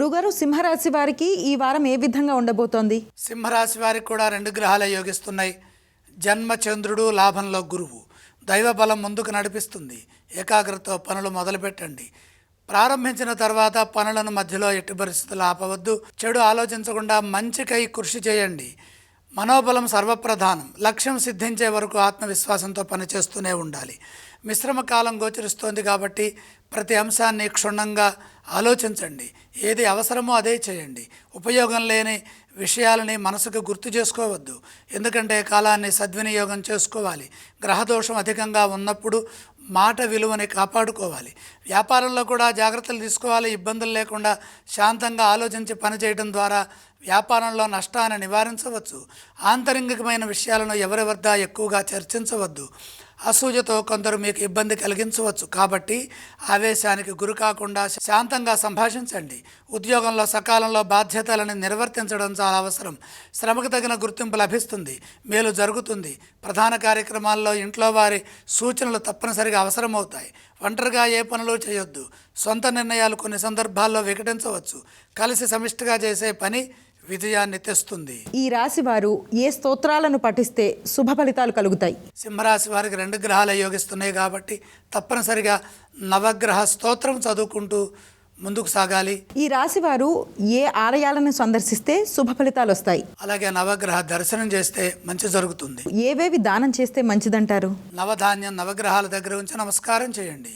గురుగారు, సింహరాశి వారికి ఈ వారం ఏ విధంగా ఉండబోతోంది? సింహరాశి వారికి కూడా 2 గ్రహాలు యోగిస్తున్నాయి. జన్మ చంద్రుడు, లాభంలో గురువు. దైవ బలం ముందుకు నడిపిస్తుంది. ఏకాగ్రతతో పనులు మొదలుపెట్టండి. ప్రారంభించిన తర్వాత పనులను మధ్యలో ఎట్టి పరిస్థితుల్లో ఆపవద్దు. చెడు ఆలోచించకుండా మంచికై కృషి చేయండి. మనోబలం సర్వప్రధానం. లక్ష్యం సిద్ధించే వరకు ఆత్మవిశ్వాసంతో పనిచేస్తూనే ఉండాలి. మిశ్రమ కాలం గోచరిస్తోంది కాబట్టి ప్రతి అంశాన్ని క్షుణ్ణంగా ఆలోచించండి. ఏది అవసరమో అదే చేయండి. ఉపయోగం లేని విషయాలని మనసుకు గుర్తు చేసుకోవద్దు. ఎందుకంటే కాలాన్ని సద్వినియోగం చేసుకోవాలి. గ్రహదోషం అధికంగా ఉన్నప్పుడు మాట విలువని కాపాడుకోవాలి. వ్యాపారంలో కూడా జాగ్రత్తలు తీసుకోవాలి. ఇబ్బందులు లేకుండా శాంతంగా ఆలోచించి పనిచేయడం ద్వారా వ్యాపారంలో నష్టాన్ని నివారించవచ్చు. ఆంతరింగికమైన విషయాలను ఎవరి వద్ద ఎక్కువగా చర్చించవద్దు. అసూయతో కొందరు మీకు ఇబ్బంది కలిగించవచ్చు. కాబట్టి ఆవేశానికి గురి కాకుండా శాంతంగా సంభాషించండి. ఉద్యోగంలో సకాలంలో బాధ్యతలను నిర్వర్తించడం చాలా అవసరం. శ్రమకు తగిన గుర్తింపు లభిస్తుంది. మేలు జరుగుతుంది. ప్రధాన కార్యక్రమాల్లో ఇంట్లో వారి సూచనలు తప్పనిసరిగా అవసరమవుతాయి. ఒంటరిగా ఏ పనులు చేయొద్దు. సొంత నిర్ణయాలు కొన్ని సందర్భాల్లో వికటించవచ్చు. కలిసి సమిష్టిగా చేసే పని విజయాన్ని తెస్తుంది. ఈ రాశి వారు ఏ స్తోత్రాలను పఠిస్తే శుభ ఫలితాలు కలుగుతాయి? సింహరాశి వారికి 2 గ్రహాలు యోగిస్తున్నాయి కాబట్టి తప్పనిసరిగా నవగ్రహ స్తోత్రం చదువుకుంటూ ముందుకు సాగాలి. ఈ రాశి వారు ఏ ఆలయాలను సందర్శిస్తే శుభ ఫలితాలు వస్తాయి? అలాగే నవగ్రహ దర్శనం చేస్తే మంచి జరుగుతుంది. ఏవేవి దానం చేస్తే మంచిదంటారు? నవధాన్యం నవగ్రహాల దగ్గర ఉంచి నమస్కారం చేయండి.